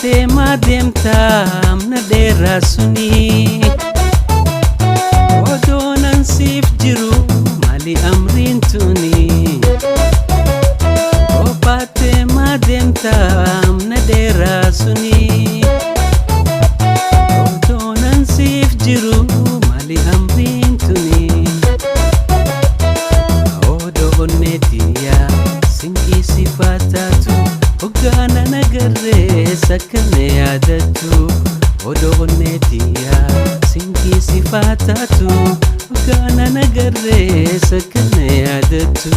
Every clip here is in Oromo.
Tema deemta amna dheeraa suni odoonan siif jiru maali amriin tuni tema deemta amna dheeraa suni odoonan siif jiru maali amriin tuni odoonneetiya sinqii sifaataatu Ogana nagarre sakane yaadatu odoonneetiya sinqii sifaataatu Ogana nagarre sakane yaadatu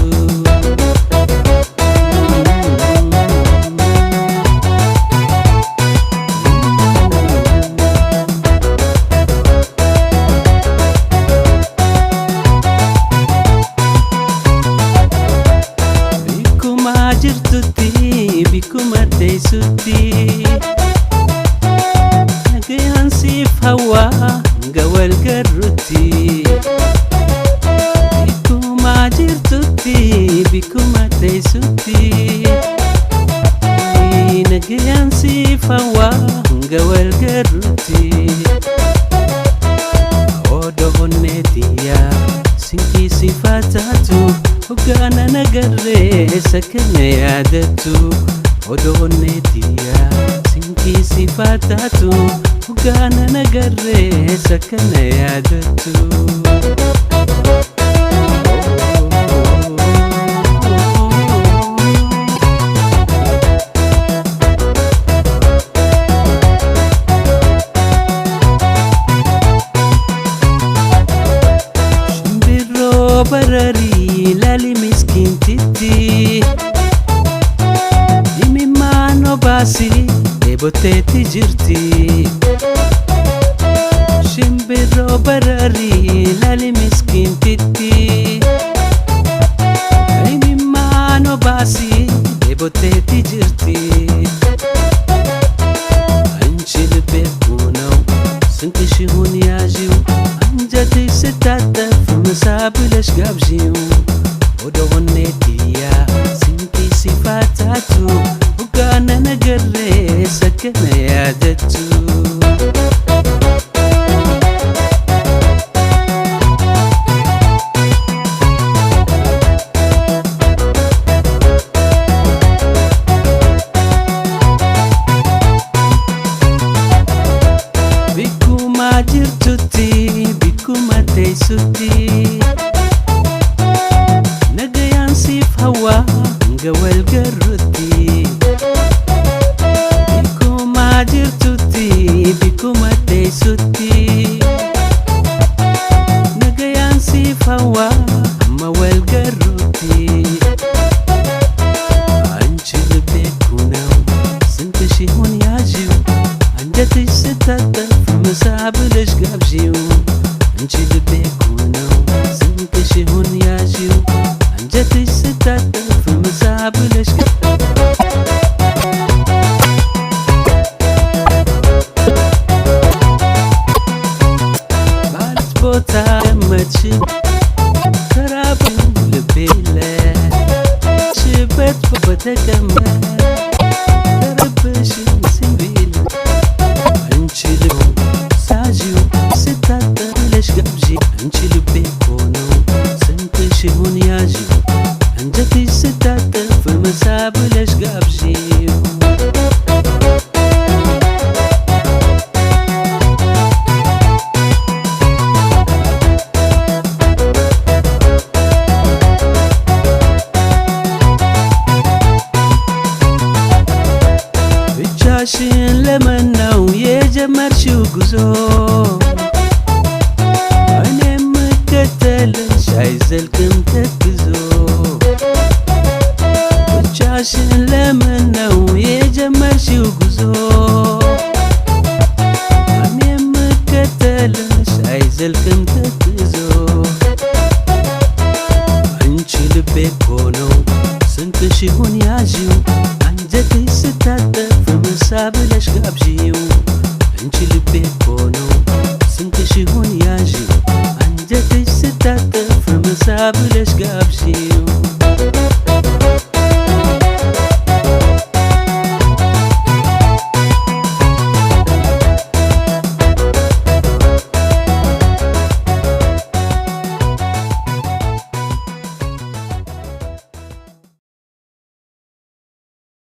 Bikuma jirtutti bikuma teessutti nagayaan siif hawaa gawal garrutti bikuma jirtutti bikuma teessutti nagayaan siif hawaa gawal garrutti odoonneetiya sinqii sifaataatu Ogana nagarre sakane yaadatu odoonneetiya sinqii sifaataatu Ogana nagarre sakane yaadatu Shimbirroo bararii lali miskiintiti imimmaan obaasi dheeboteetti jirti Shimbirroo bararii lali miskiintiti imimmaan obaasi dheeboteetti jirti Anchi ልቤ ሆነው ስንቅሽሁን ያዢው አንጀትሽ ስታጠፍ ምሳ ብለሽ ጋብዢው odoonneetiya sinqii sifaataatu Ogana nagarre sakane yaadatu Bikuma jirtutti bikuma teessutti nagayaan siif hawaa gawal garrutti bikuma jirtutti bikuma teessutti nagayaan siif hawaa amma wal garrutti Anchi ልቤ ነው ስንቅሽሁን ያዢው አንጀትሽ ስታጠፍ ምሳ ብለሽ ጋብዢው አንቺ ልቤ ነው ስንቅሽሁን ያዢው አንጀትሽ ስታጠፍ ምሳ ብለሽ ባልት ቦታ ገመትሽ ተራበኝ ልቤ ለሽበት በተቀመጥ ተረበሽኝ ሲቢል አንቺ ልቤ ሳዢው ስታጠፍ ብለሽ ጋብዢ አንቺ ልቤ ነው ስንቅሽሁን ያዢው አንጀትሽ ስታጠፍ ምሳ ብለሽ ጋብዢው ብቻሽን ለመናው የጀመርሽው ጉዞ እኔም ምከተልሽ አይዘልቅም ተክዞ ብቻሽን ለመናው የጀመርሽው